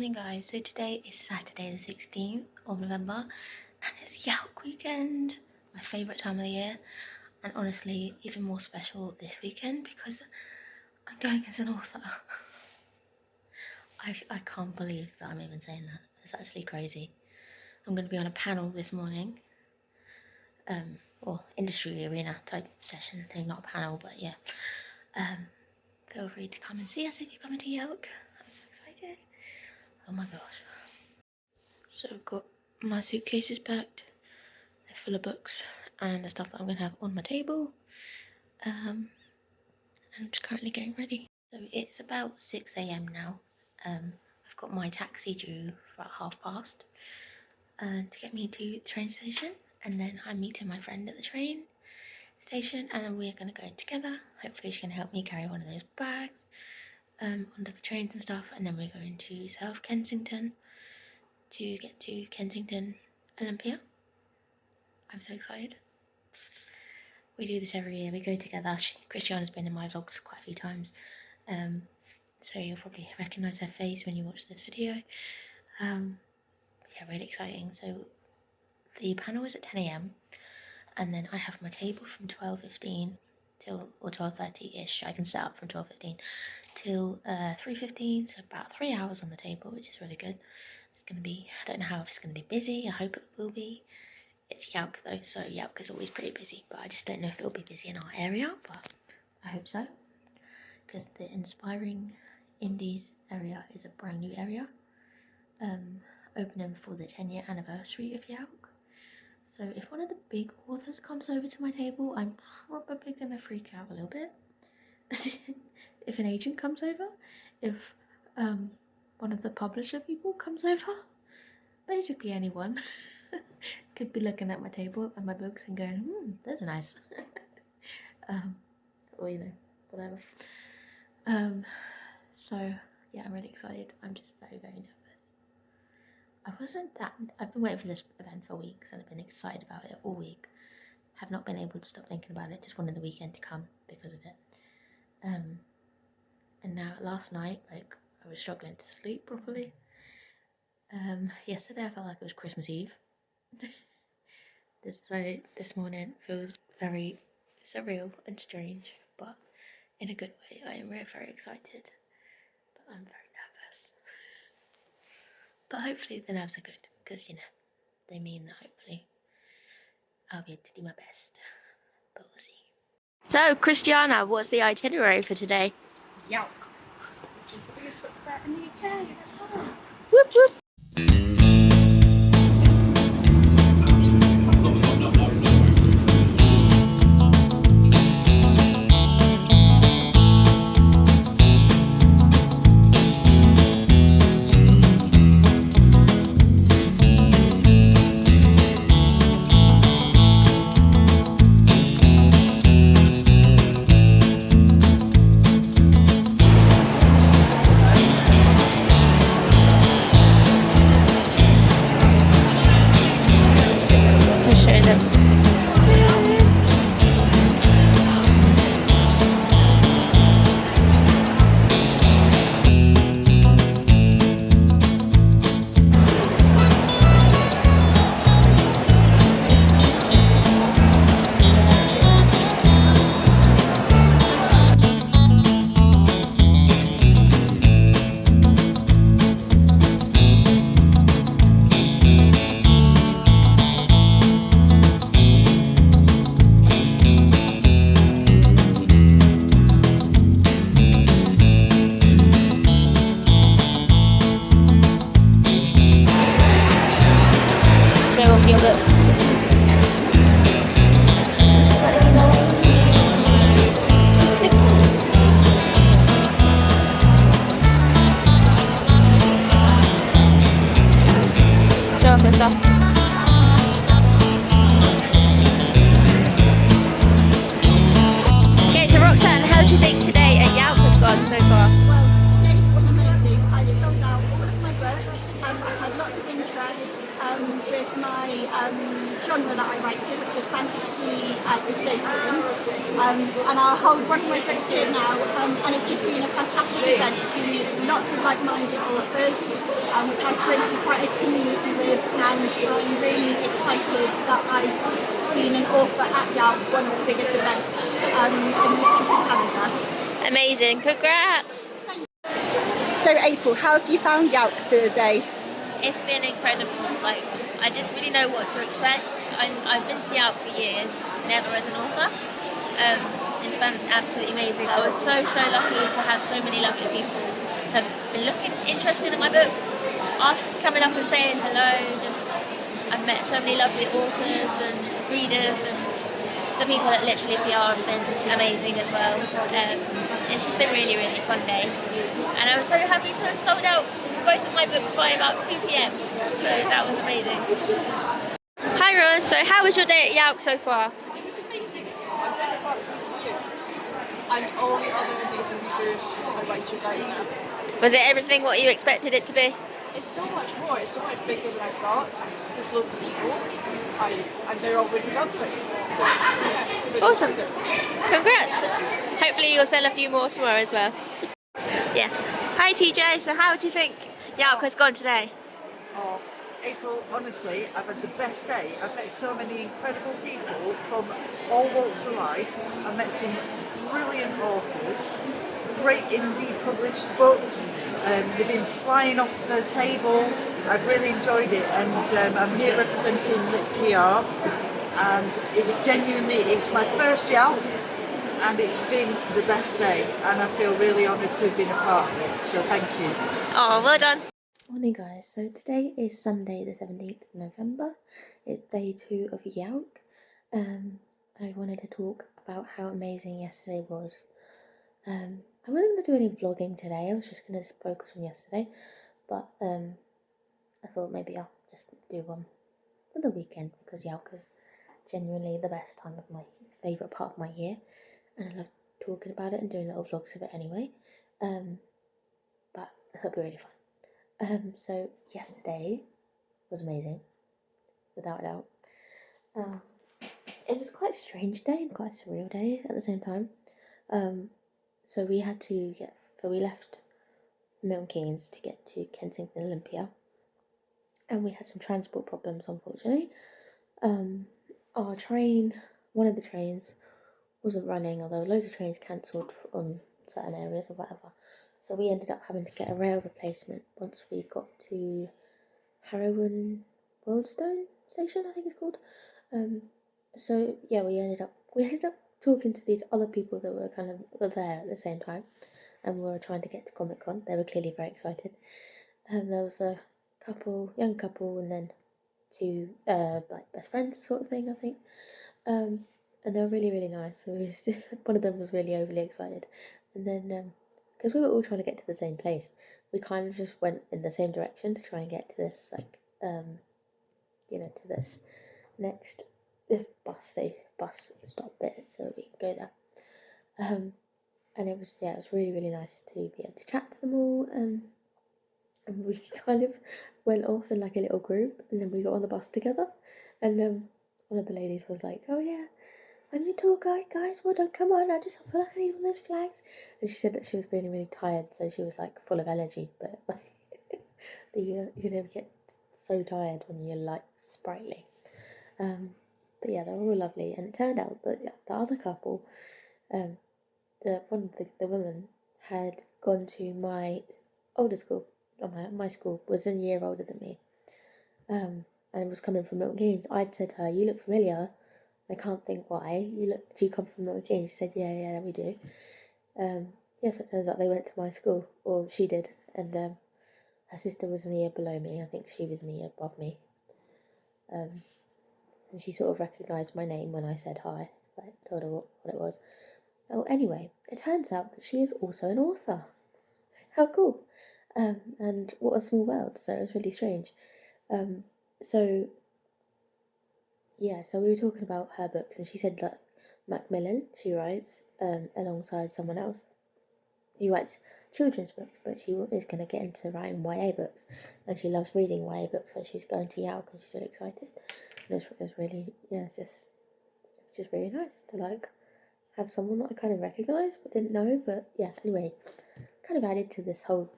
morning guys, so today is Saturday the 16th of November and it's Yalc weekend, my favourite time of the year, and honestly even more special this weekend because I'm going as an author. I can't believe that I'm even saying that, it's actually crazy. I'm going to be on a panel this morning, or industry arena type session thing, not a panel, but yeah. Feel free to come and see us if you're coming to Yalc. I'm so excited. Oh my gosh. So I've got my suitcases packed, they're full of books and the stuff that I'm going to have on my table. I'm just currently getting ready. So it's about 6 AM now. I've got my taxi due for about past to get me to the train station, and then I'm meeting my friend at the train station and then we're going to go together. Hopefully she can help me carry one of those bags onto the trains and stuff, and then we're going to South Kensington to get to Kensington Olympia. I'm so excited. We do this every year, we go together. Christiana's been in my vlogs quite a few times, so you'll probably recognise her face when you watch this video. Yeah, really exciting. So the panel is at 10 AM and then I have my table from 12:15 till, or 12:30ish. I can set up from 12:15 till 3:15, so about 3 hours on the table, which is really good. It's going to be, I don't know how if it's going to be busy, I hope it will be. It's Yalc though, so Yalc is always pretty busy, but I just don't know if it'll be busy in our area, but I hope so, because the Inspiring Indies area is a brand new area, opening for the 10-year anniversary of Yalc. So if one of the big authors comes over to my table, I'm probably going to freak out a little bit. If an agent comes over, if one of the publisher people comes over, basically anyone could be looking at my table and my books and going, that's nice. Or you know, whatever. So yeah, I'm really excited. I'm just very, very nervous. I've been waiting for this event for weeks and I've been excited about it all week. Have not been able to stop thinking about it, just wanted the weekend to come because of it. And now last night, like, I was struggling to sleep properly. Yesterday I felt like it was Christmas Eve. This morning feels very surreal and strange, but in a good way. I am very, very excited, but I'm very nervous. But hopefully the nerves are good, because you know, they mean that hopefully I'll be able to do my best, but we'll see. So Christiana, what's the itinerary for today? Yalc, which is the biggest book fair in the UK. Let's go. Whoop whoop. Your books. Show off your stuff. Okay, so Roxanne, how do you think today at Yalc has gone so far? Well, today was amazing. I sold out all of my books. I had lots of interest with my genre that I write in, which is fantasy dystopian. And I'll hold one of my books here now, and it's just been a fantastic event to meet lots of like-minded authors, which I've created quite a community with, and I'm really excited that I've been an author at Yalc, one of the biggest events in literacy Canada. Amazing, congrats! So April, how have you found Yalc today? It's been incredible. Like, I didn't really know what to expect. I've been to Yalc for years, never as an author. It's been absolutely amazing. I was so lucky to have so many lovely people have been interested in my books, coming up and saying hello. I've met so many lovely authors and readers, and the people at Literally PR have been amazing as well. It's just been really fun day, and I was so happy to have sold out both of my books by about 2 p.m. So that was amazing. Hi Rose, so how was your day at Yalc so far? It was amazing. My favourite part was meeting you and all the other amazing readers and writers out there. Was it everything what you expected it to be? It's so much more. It's so much bigger than I thought. There's loads of people, and they're all really lovely. So it's really Awesome. exciting. Congrats. Hopefully you'll sell a few more tomorrow as well. Yeah. Hi TJ, so how do you think Yalc has gone today? Oh, April, honestly, I've had the best day. I've met so many incredible people from all walks of life. I've met some brilliant authors, great indie published books. They've been flying off the table. I've really enjoyed it, and I'm here representing Lit PR, and it's my first Yalc, and it's been the best day, and I feel really honoured to have been a part of it, so thank you. Oh, well done. Morning guys, so today is Sunday the 17th of November. It's day 2 of Yalc. I wanted to talk about how amazing yesterday was. I wasn't going to do any vlogging today, I was just going to focus on yesterday, but I thought maybe I'll just do one for the weekend, because Yalc is genuinely the best time of my favourite part of my year, and I love talking about it and doing little vlogs of it anyway, but I thought it'd be really fun. So yesterday was amazing, without a doubt. It was quite a strange day and quite a surreal day at the same time. So we left Milton Keynes to get to Kensington Olympia, and we had some transport problems, unfortunately. Our train, one of the trains, wasn't running, although loads of trains cancelled on certain areas or whatever. So we ended up having to get a rail replacement once we got to Harrowan Wealdstone Station, I think it's called. So yeah, we ended up talking to these other people that were there at the same time, and we were trying to get to Comic-Con. They were clearly very excited. There was a young couple, and then two like best friends sort of thing, I think. And they were really nice. One of them was really overly excited, and then because we were all trying to get to the same place, we kind of just went in the same direction to try and get to this to this next bus stop bit, so we can go there. And it was really nice to be able to chat to them all. And we kind of went off in like a little group, and then we got on the bus together, and one of the ladies was like, "Oh yeah, I'm your tour guide, guys, well done, come on, I feel like I need one of those flags." And she said that she was really tired, so she was like full of energy, but like you never get so tired when you're like sprightly. But yeah, they were all lovely, and it turned out that the other couple, the woman had gone to my older school. My school was a year older than me, and was coming from Milton Keynes. I'd said to her, "You look familiar." I can't think why. Do you come from Milton Keynes? She said, yeah, we do. So it turns out they went to my school, or she did, and her sister was an year below me. I think she was an year above me. And she sort of recognised my name when I said hi, like told her what it was. Oh, anyway, it turns out that she is also an author. How cool! And what a small world. So it was really strange. So we were talking about her books, and she said that Macmillan, she writes, alongside someone else. She writes children's books, but she is going to get into writing YA books, and she loves reading YA books, so she's going to Yalc and she's really excited. And it's really, yeah, it's just really nice to like have someone that I kind of recognise but didn't know. But yeah, anyway, kind of added to this whole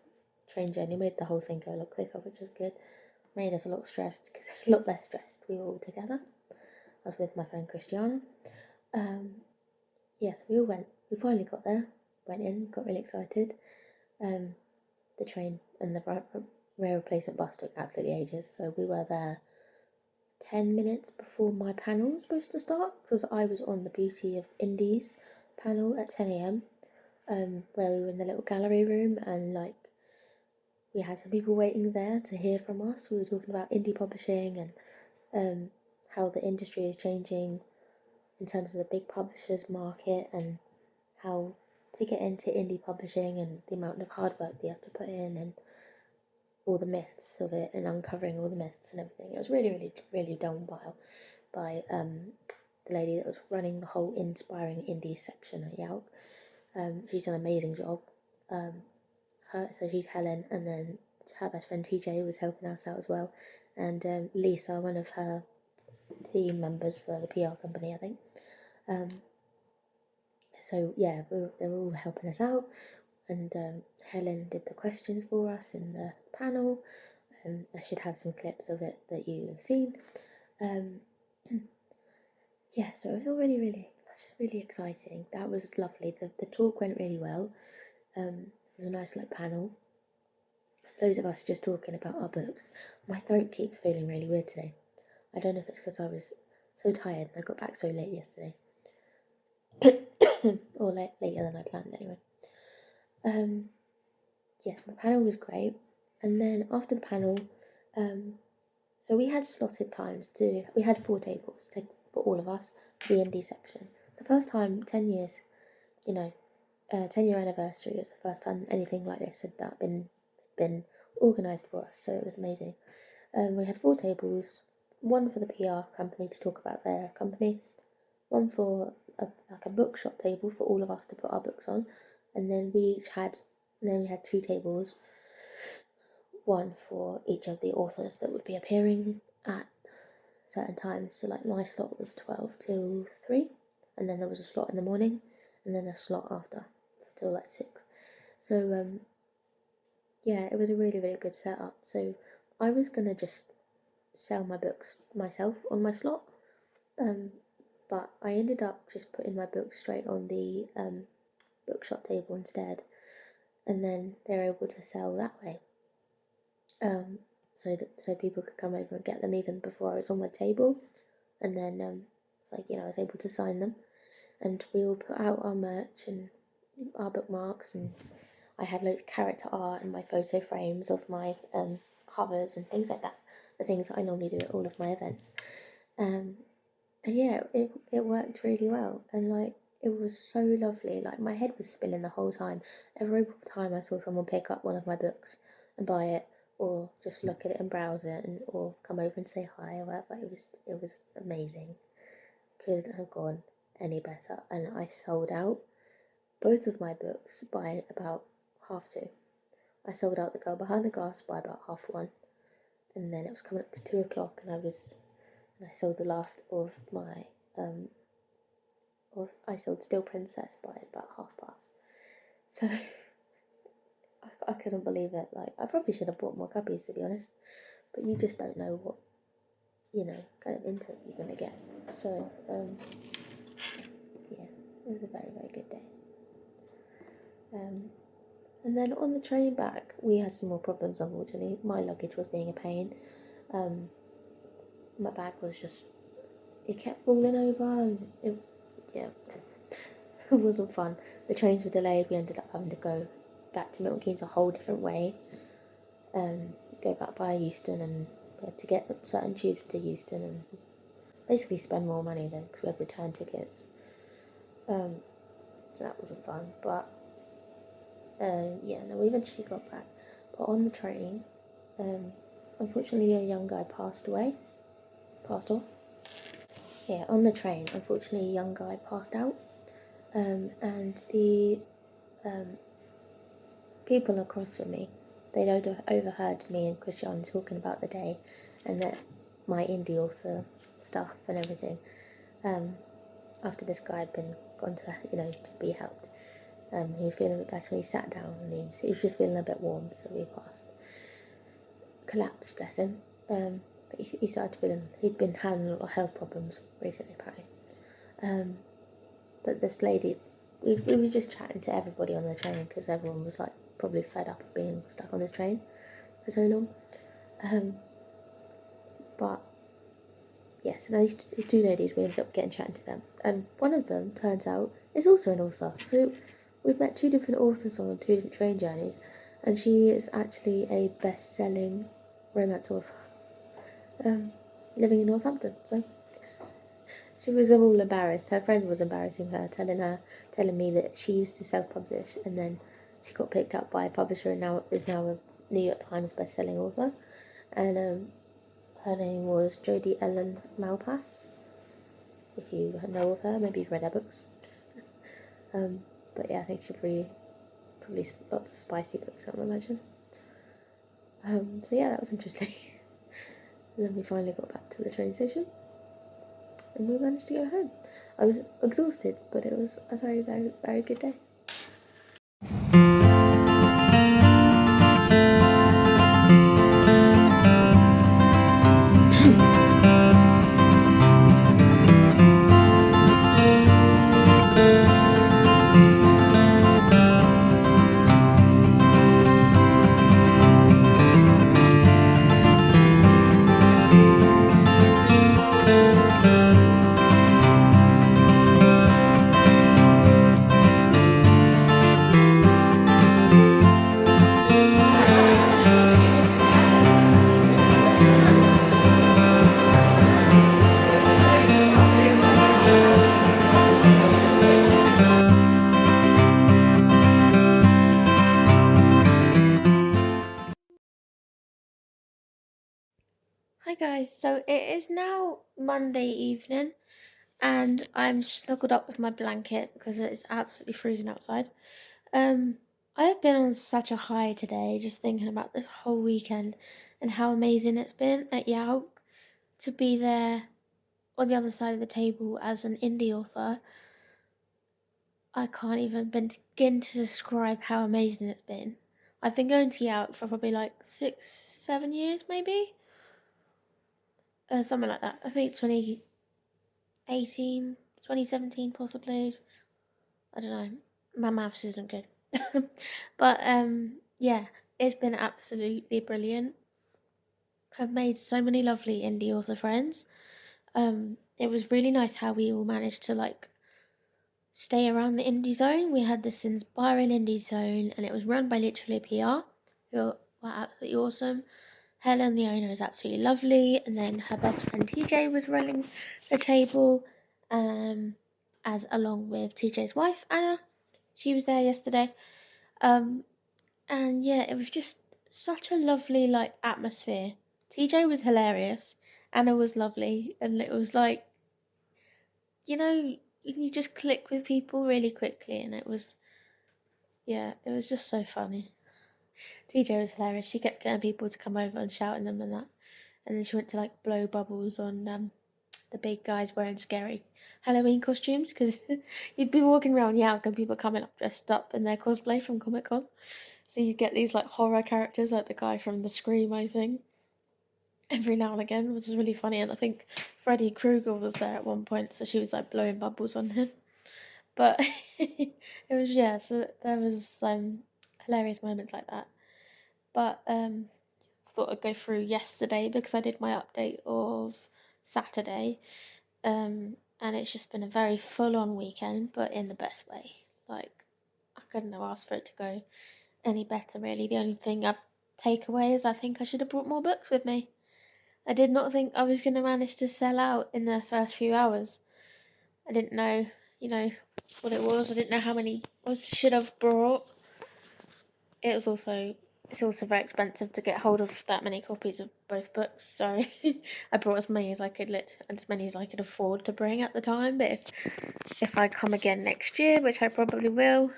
train journey, made the whole thing go a lot quicker, which is good. Made us a lot stressed, because a lot less stressed. We were all together. I was with my friend Christiana. Yes, we all went. We finally got there. Went in, got really excited. The train and the rail replacement bus took absolutely ages, so we were there 10 minutes before my panel was supposed to start, because I was on the Beauty of Indies panel at 10 a.m. Where we were in the little gallery room, and like we had some people waiting there to hear from us. We were talking about indie publishing and how the industry is changing in terms of the big publishers market, and how to get into indie publishing and the amount of hard work they have to put in, and all the myths of it, and uncovering all the myths and everything. It was really, really, really done well by the lady that was running the whole inspiring indie section at Yalc. She's done an amazing job. So she's Helen, and then her best friend TJ was helping us out as well, and Lisa, one of her team members for the PR company, I think. So yeah, they were all helping us out, and Helen did the questions for us in the panel. I should have some clips of it that you have seen. Yeah, so it was all really, really, just really exciting. That was lovely. The talk went really well. It was a nice like panel. Loads of us just talking about our books. My throat keeps feeling really weird today. I don't know if it's because I was so tired and I got back so late yesterday. Or later than I planned anyway. Yes, the panel was great. And then after the panel, so we had slotted times we had 4 tables for all of us, the indie section. It's the first time, 10 years, 10-year anniversary was the first time anything like this had been organised for us, so it was amazing. We had 4 tables, one for the PR company to talk about their company, one for a bookshop table for all of us to put our books on, and then we had 2 tables, one for each of the authors that would be appearing at certain times. So like my slot was 12 till 3, and then there was a slot in the morning, and then a slot after till like 6. So yeah, it was a really, really good setup. So I was gonna just sell my books myself on my slot, but I ended up just putting my books straight on the bookshop table instead, and then they're able to sell that way. So people could come over and get them even before I was on my table, and then I was able to sign them, and we all put out our merch and our bookmarks, and I had loads of character art and my photo frames of my covers and things like that, the things that I normally do at all of my events. And yeah, it worked really well, and like it was so lovely. Like my head was spinning the whole time. Every time I saw someone pick up one of my books and buy it, or just look at it and browse it, or come over and say hi or whatever, it was amazing. Couldn't have gone any better. And I sold out both of my books by about 2:30. I sold out The Girl Behind the Glass by about 1:30, and then it was coming up to 2:00, and I sold the last of my I sold Still Princess by about past. So I couldn't believe it. Like I probably should have bought more copies, to be honest, but you just don't know what kind of intake you're gonna get. So yeah, it was a very, very good day. And then on the train back, we had some more problems, unfortunately. My luggage was being a pain. My bag was it kept falling over, and it wasn't fun. The trains were delayed. We ended up having to go back to Milton Keynes a whole different way. Go back by Euston, and we had to get certain tubes to Euston, and basically spend more money then because we had return tickets. So that wasn't fun, but yeah, and then we eventually got back. But on the train, unfortunately, a young guy passed off. Yeah, on the train, unfortunately, a young guy passed out, and the people across from me, they'd overheard me and Christian talking about the day and that my indie author stuff and everything. After this guy had been gone to, to be helped, he was feeling a bit better. He sat down and he was just feeling a bit warm, so we passed. Collapsed, bless him. But he started feeling, he'd been having a lot of health problems recently, apparently. But this lady, we were just chatting to everybody on the train because everyone was like probably fed up of being stuck on this train for so long. But yes, and these two ladies, we ended up getting chatting to them, and one of them turns out is also an author. So we've met two different authors on two different train journeys, and she is actually a best-selling romance author, living in Northampton. So she was all embarrassed. Her friend was embarrassing her, telling me that she used to self-publish, and then she got picked up by a publisher, and now is a New York Times best-selling author, and her name was Jodie Ellen Malpass. If you know of her, maybe you've read her books. But yeah, I think she probably lots of spicy books, I would imagine. So yeah, that was interesting. And then we finally got back to the train station, and we managed to go home. I was exhausted, but it was a very, very, very good day. Hi guys, so it is now Monday evening and I'm snuggled up with my blanket because it's absolutely freezing outside. I have been on such a high today, just thinking about this whole weekend and how amazing it's been at Yalc to be there on the other side of the table as an indie author. I can't even begin to describe how amazing it's been. I've been going to Yalc for probably like 6-7 years maybe. Something like that. I think 2018, 2017 possibly. I don't know. My maths isn't good. But yeah, it's been absolutely brilliant. I've made so many lovely indie author friends. It was really nice how we all managed to like stay around the indie zone. We had this inspiring indie zone and it was run by literally a PR who were absolutely awesome. Helen, the owner, is absolutely lovely, and then her best friend TJ was running the table, as along with TJ's wife Anna. She was there yesterday, and yeah, it was just such a lovely like atmosphere. TJ was hilarious, Anna was lovely, and it was like, you just click with people really quickly, and it was just so funny. TJ was hilarious. She kept getting people to come over and shouting them and that. And then she went to like blow bubbles on the big guys wearing scary Halloween costumes because you'd be walking around Yalc and people coming up dressed up in their cosplay from Comic Con. So you get these like horror characters like the guy from the Scream, I think, every now and again, which is really funny. And I think Freddy Krueger was there at one point, so she was like blowing bubbles on him. But it was, yeah, so there was hilarious moments like that. But thought I'd go through yesterday because I did my update of Saturday. And it's just been a very full on weekend, but in the best way. Like, I couldn't have asked for it to go any better, really. The only thing I take away is I think I should have brought more books with me. I did not think I was going to manage to sell out in the first few hours. I didn't know, what it was. I didn't know how many I should have brought. It's also very expensive to get hold of that many copies of both books, so I brought as many as I could and as many as I could afford to bring at the time. But if I come again next year, which I probably will,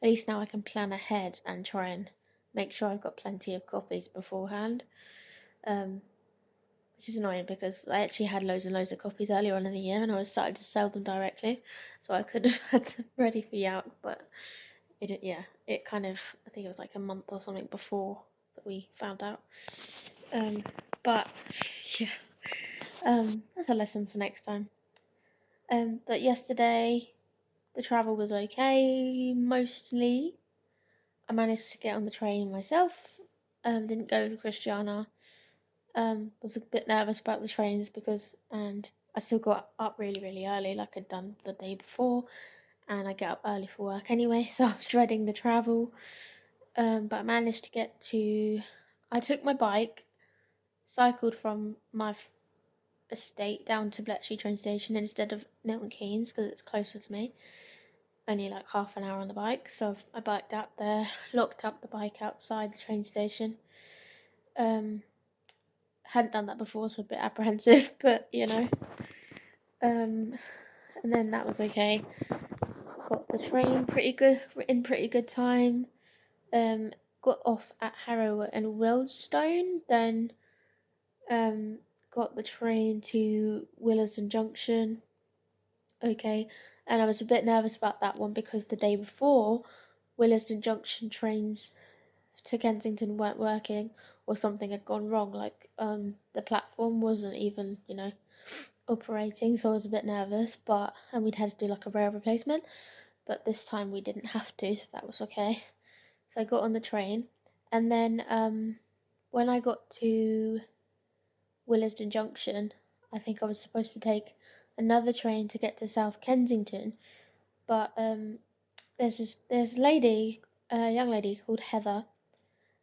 at least now I can plan ahead and try and make sure I've got plenty of copies beforehand. Which is annoying because I actually had loads and loads of copies earlier on in the year and I was starting to sell them directly, so I could have had them ready for Yalc, but it kind of, I think it was like a month or something before that we found out. But yeah, that's a lesson for next time. But yesterday the travel was okay, mostly. I managed to get on the train myself. Didn't go with Christiana. Was a bit nervous about the trains and I still got up really, really early, like I'd done the day before, and I get up early for work anyway, so I was dreading the travel. But I managed to I took my bike, cycled from my estate down to Bletchley train station instead of Milton Keynes because it's closer to me. Only like half an hour on the bike, so I biked out there, locked up the bike outside the train station. Hadn't done that before, so a bit apprehensive, but and then that was okay. Got the train pretty good time. Got off at Harrow and Wealdstone, then got the train to Willesden Junction. Okay, and I was a bit nervous about that one because the day before, Willesden Junction trains to Kensington weren't working or something had gone wrong. Like the platform wasn't even operating, so I was a bit nervous. And we'd had to do like a rail replacement, but this time we didn't have to, so that was okay. So I got on the train, and then when I got to Willesden Junction, I think I was supposed to take another train to get to South Kensington, but there's a young lady called Heather,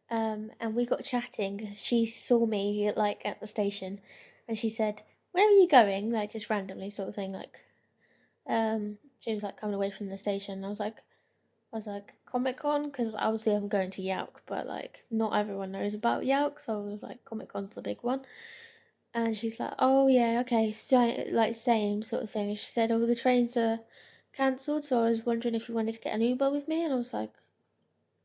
and we got chatting because she saw me like at the station, and she said, "Where are you going?" Like just randomly, sort of thing. Like, she was like coming away from the station. And I was like Comic Con because obviously I'm going to Yalc, but like not everyone knows about Yalc, so I was like Comic Con's the big one. And she's like, "Oh yeah, okay, so like same sort of thing." And she said, "Oh, the trains are cancelled, so I was wondering if you wanted to get an Uber with me." And I was like,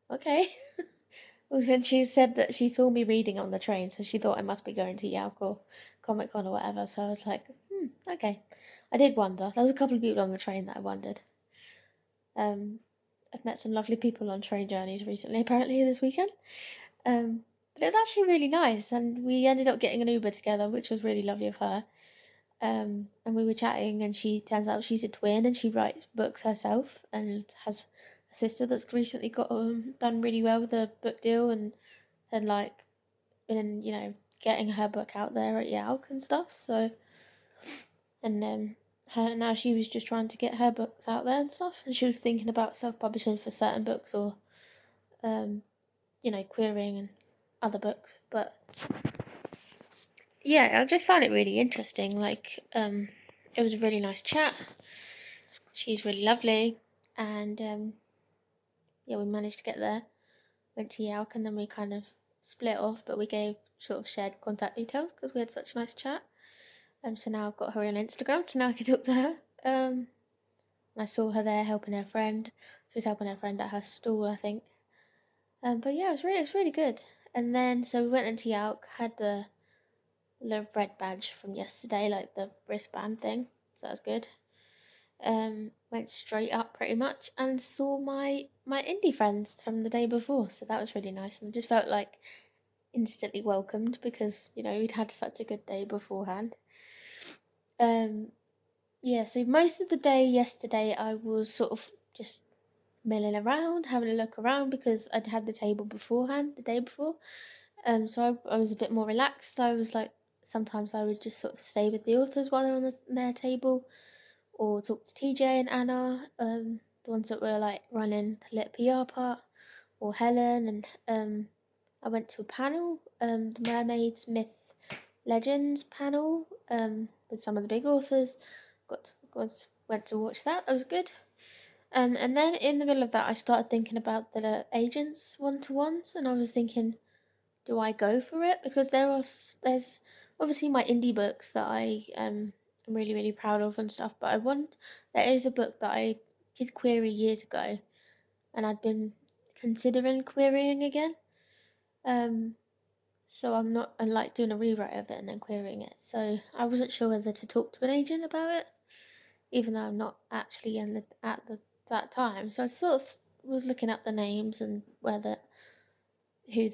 "Okay." It was when she said that she saw me reading on the train, so she thought I must be going to Yalc or Comic Con or whatever. So I was like, okay. I did wonder. There was a couple of people on the train that I wondered. I've met some lovely people on train journeys recently, apparently this weekend. But it was actually really nice, and we ended up getting an Uber together, which was really lovely of her. And we were chatting, and she turns out she's a twin, and she writes books herself, and has a sister that's recently got done really well with a book deal, and like been getting her book out there at Yalc and stuff. So, and her now she was just trying to get her books out there and stuff, and she was thinking about self-publishing for certain books or querying and other books. But yeah, I just found it really interesting. Like, it was a really nice chat. She's really lovely, and yeah, we managed to get there. Went to Yalc, and then we kind of split off, but we gave sort of shared contact details because we had such a nice chat. So now I've got her on Instagram, so now I can talk to her. I saw her there helping her friend. She was helping her friend at her stall, I think. But yeah, it was really good. And then so we went into Yalc, had the red badge from yesterday, like the wristband thing. So that was good. Went straight up pretty much and saw my indie friends from the day before. So that was really nice, and I just felt like instantly welcomed because we'd had such a good day beforehand. Yeah, so most of the day yesterday I was sort of just milling around, having a look around because I'd had the table beforehand, the day before. So I was a bit more relaxed. I was like, sometimes I would just sort of stay with the authors while they're on their table, or talk to TJ and Anna, the ones that were like running the lit PR part, or Helen, and I went to a panel, the Mermaids Myth Legends panel, with some of the big authors. Went to watch that. That was good. And then in the middle of that, I started thinking about the agents one-to-ones, and I was thinking, do I go for it? Because there's obviously my indie books that I am really, really proud of and stuff, but there is a book that I did query years ago, and I'd been considering querying again. So I'm not, I like doing a rewrite of it and then querying it. So I wasn't sure whether to talk to an agent about it, even though I'm not actually at that time. So I sort of was looking up the names and who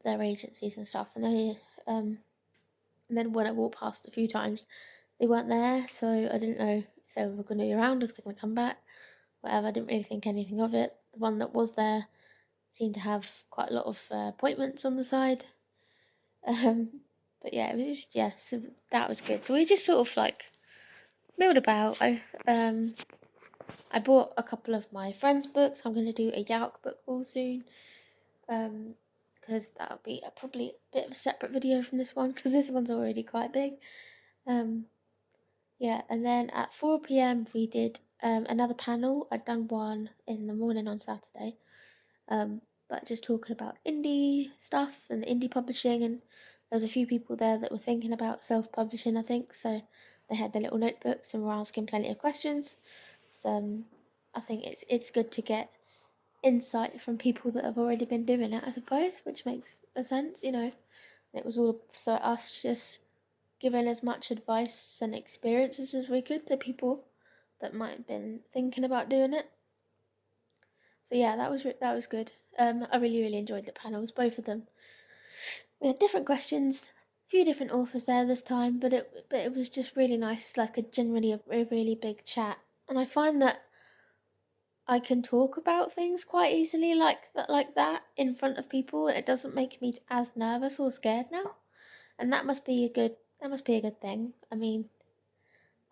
their agencies and stuff, and and then when I walked past a few times, they weren't there, so I didn't know if they were going to be around, if they're going to come back, whatever. I didn't really think anything of it. The one that was there seemed to have quite a lot of appointments on the side. But yeah, it was just, so that was good. So we just sort of like milled about. I bought a couple of my friends' books. I'm going to do a Yalc book haul soon. Because that'll be probably a bit of a separate video from this one, because this one's already quite big. Yeah, and then at 4 p.m. we did another panel. I'd done one in the morning on Saturday, but just talking about indie stuff and indie publishing, and there was a few people there that were thinking about self-publishing, I think, so they had their little notebooks and were asking plenty of questions. So I think it's good to get insight from people that have already been doing it, I suppose, which makes a sense, It was all so us just giving as much advice and experiences as we could to people that might have been thinking about doing it. So yeah, that was good. I really enjoyed the panels, both of them. We had different questions, a few different authors there this time, but it was just really nice, like a really big chat. And I find that I can talk about things quite easily like that in front of people, and it doesn't make me as nervous or scared now. And that must be a good thing. I mean,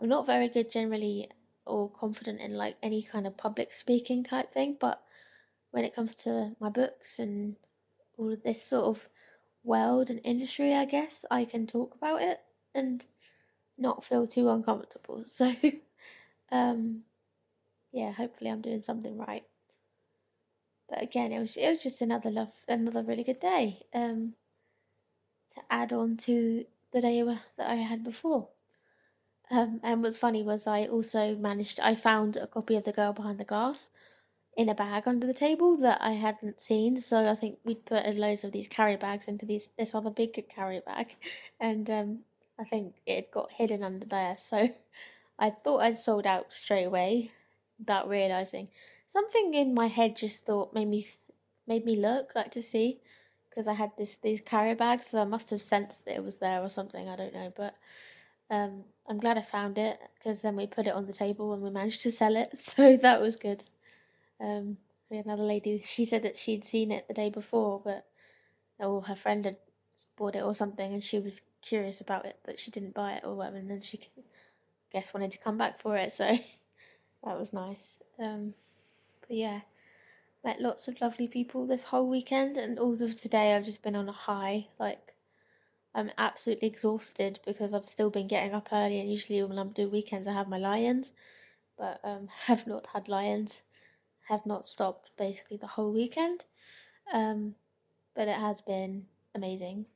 I'm not very good generally or confident in like any kind of public speaking type thing, but when it comes to my books and all of this sort of world and industry, I guess I can talk about it and not feel too uncomfortable. So, um, yeah, hopefully I'm doing something right. But again, it was just another really good day. To add on to the day that I had before. And what's funny was I found a copy of The Girl Behind the Glass in a bag under the table that I hadn't seen. So I think we'd put loads of these carry bags into this other big carry bag, and I think it got hidden under there. So I thought I'd sold out straight away, without realizing something in my head just thought made me look like to see, because I had these carry bags, so I must have sensed that it was there or something. I don't know, but I'm glad I found it, because then we put it on the table and we managed to sell it. So that was good. We had another lady, she said that she'd seen it the day before, but her friend had bought it or something, and she was curious about it, but she didn't buy it or whatever, and then she, guess, wanted to come back for it, so that was nice. But yeah, met lots of lovely people this whole weekend, and all of today I've just been on a high. Like, I'm absolutely exhausted because I've still been getting up early, and usually when I'm doing weekends I have my lie-ins, but have not had lie-ins, have not stopped basically the whole weekend. But it has been amazing.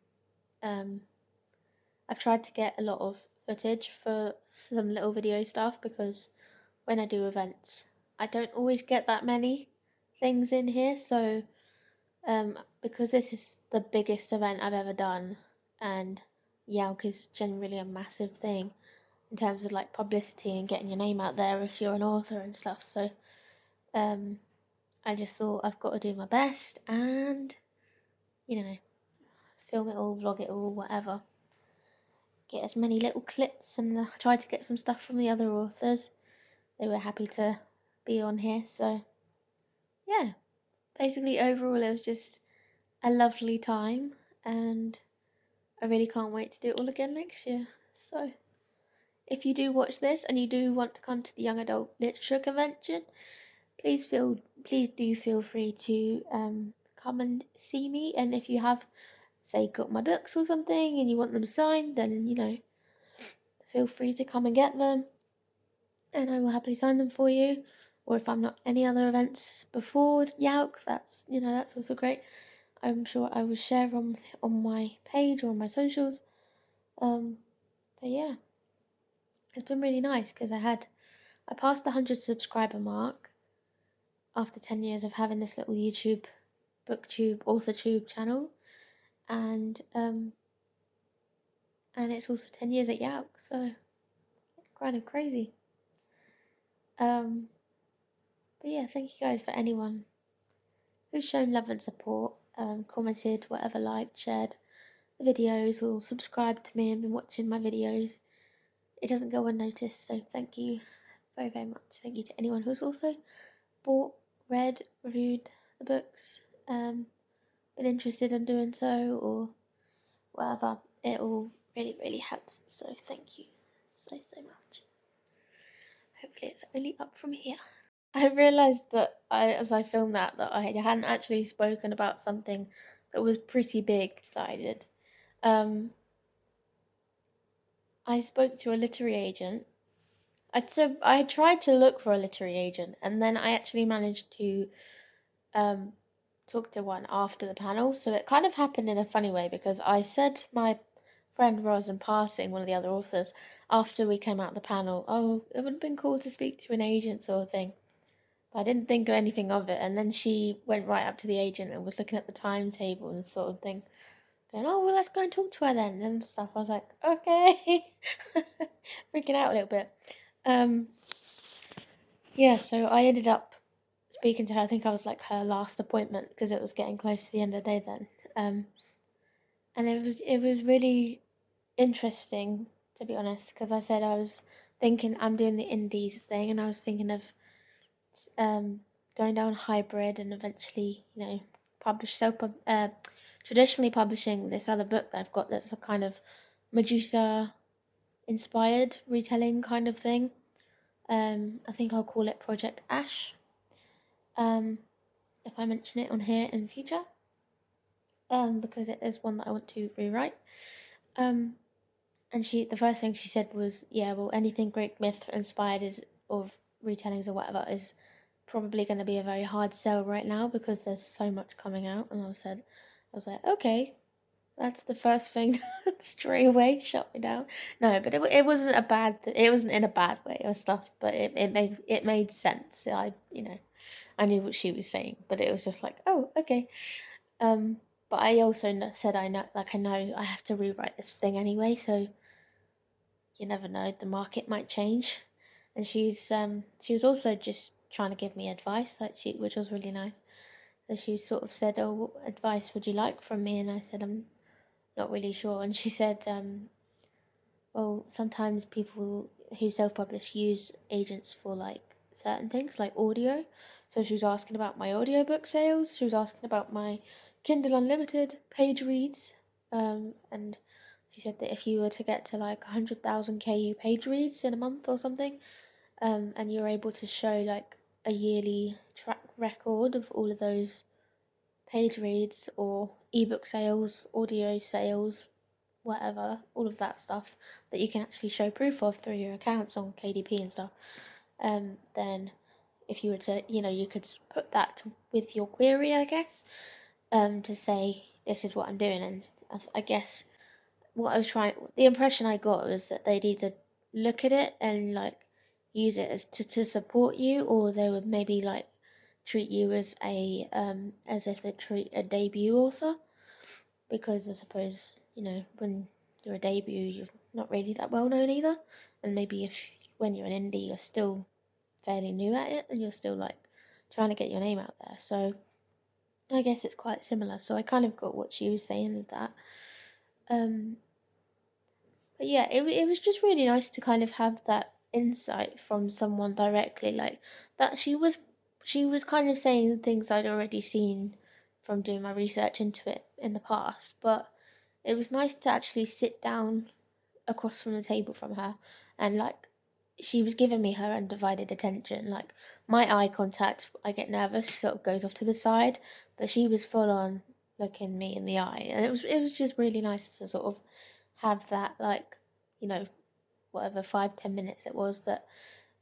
I've tried to get a lot of footage for some little video stuff, because when I do events, I don't always get that many things in here. So, because this is the biggest event I've ever done, and Yalc is generally a massive thing in terms of like publicity and getting your name out there if you're an author and stuff. So, I just thought I've got to do my best and, film it all, vlog it all, whatever. Get as many little clips, and try to get some stuff from the other authors. They were happy to be on here, so yeah. Basically, overall, it was just a lovely time, and I really can't wait to do it all again next year. So, if you do watch this and you do want to come to the Young Adult Literature Convention, please do feel free to come and see me. And if you have, say, got my books or something and you want them signed, then feel free to come and get them, and I will happily sign them for you. Or if I'm not any other events before Yalc, that's also great. I'm sure I will share on my page or on my socials. But yeah, it's been really nice because I passed the 100 subscriber mark, after 10 years of having this little YouTube, booktube, authortube channel, and it's also 10 years at Yalc, so kind of crazy. But yeah, thank you guys for anyone who's shown love and support, commented, whatever, liked, shared the videos, or subscribed to me and been watching my videos. It doesn't go unnoticed, so thank you very, very much. Thank you to anyone who's also bought, read, reviewed the books, been interested in doing so, or whatever. It all really, really helps, so thank you so, so much. Hopefully it's only up from here. I realised that as I filmed that I hadn't actually spoken about something that was pretty big that I did. I spoke to a literary agent. I tried to look for a literary agent, and then I actually managed to talk to one after the panel. So it kind of happened in a funny way, because I said to my friend Roz in passing, one of the other authors, after we came out the panel, oh, it would have been cool to speak to an agent, sort of thing. But I didn't think of anything of it, and then she went right up to the agent and was looking at the timetable and sort of thing, going, oh, well, let's go and talk to her then, and stuff. I was like, okay. Freaking out a little bit. Yeah, so I ended up speaking to her. I think I was like her last appointment, because it was getting close to the end of the day then. And it was really interesting, to be honest, because I said I was thinking I'm doing the indies thing, and I was thinking of going down hybrid and eventually, traditionally publishing this other book that I've got that's a kind of Medusa inspired retelling kind of thing. I think I'll call it Project Ash. If I mention it on here in the future. Because it is one that I want to rewrite. And the first thing she said was, yeah, well, anything Greek myth inspired or retellings or whatever is probably going to be a very hard sell right now, because there's so much coming out. And I was like, okay, that's the first thing straight away shut me down. No, but it wasn't it wasn't in a bad way or stuff, but it made sense. I knew what she was saying, but it was just like, oh, okay. But I also said I know I have to rewrite this thing anyway, so you never know, the market might change. And she was also just trying to give me advice, which was really nice. So she sort of said, "Oh, what advice would you like from me?" And I said, "I'm not really sure." And she said, "Well, sometimes people who self-publish use agents for like certain things, like audio." So she was asking about my audiobook sales. She was asking about my Kindle Unlimited page reads, and she said that if you were to get to like 100,000 KU page reads in a month or something, and you're able to show like a yearly track record of all of those page reads or ebook sales, audio sales, whatever, all of that stuff that you can actually show proof of through your accounts on KDP and stuff, then if you were to, you could put that with your query, I guess, to say this is what I'm doing. And I guess the impression I got was that they'd either look at it and like use it as to support you, or they would maybe like treat you as if they treat a debut author, because I suppose when you're a debut, you're not really that well known either, and maybe if when you're an indie, you're still fairly new at it and you're still like trying to get your name out there. So I guess it's quite similar. So I kind of got what she was saying with that. But yeah, it was just really nice to kind of have that insight from someone directly, like that she was kind of saying things I'd already seen from doing my research into it in the past, but it was nice to actually sit down across from the table from her, and like she was giving me her undivided attention. Like my eye contact, I get nervous, sort of goes off to the side, but she was full on looking me in the eye, and it was just really nice to sort of have that, like, whatever 5-10 minutes it was that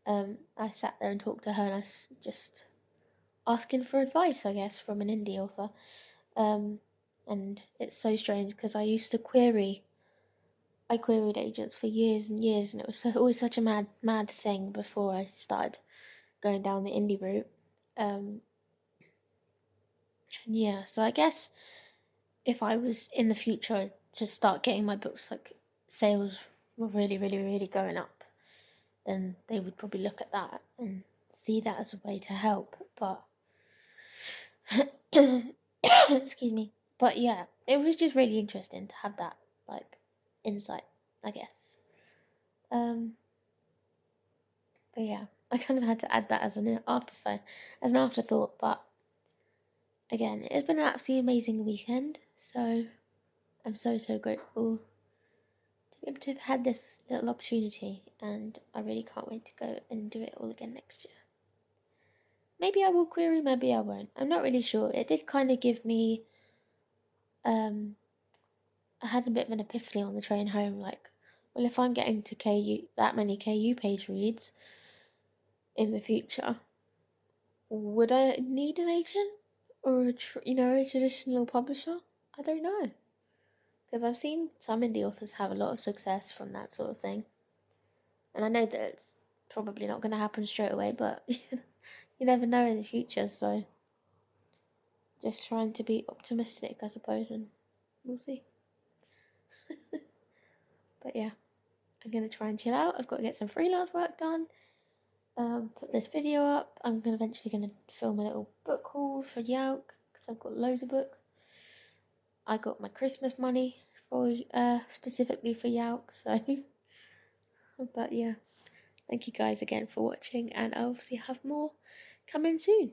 I sat there and talked to her, and just asking for advice, I guess, from an indie author. And it's so strange because I queried agents for years and years, and it was always such a mad thing before I started going down the indie route. And yeah, so I guess if I was in the future to start getting my books like sales were really, really, really going up, then they would probably look at that and see that as a way to help. But excuse me. But yeah, it was just really interesting to have that like insight, I guess. Um, but yeah, I kind of had to add that as an afterthought. But again, it's been an absolutely amazing weekend. So I'm so grateful to be able to have had this little opportunity, and I really can't wait to go and do it all again next year. Maybe I will query, maybe I won't. I'm not really sure. It did kind of give me I had a bit of an epiphany on the train home, like, well, if I'm getting to KU that many KU page reads in the future, would I need an agent or a traditional publisher? I don't know, because I've seen some indie authors have a lot of success from that sort of thing, and I know that it's probably not going to happen straight away, but you never know in the future. So just trying to be optimistic, I suppose, and we'll see. But yeah, I'm gonna try and chill out. I've got to get some freelance work done. Put this video up. I'm eventually gonna film a little book haul for Yalc because I've got loads of books. I got my Christmas money for specifically for Yalc, so. But yeah, thank you guys again for watching, and I'll obviously have more coming soon.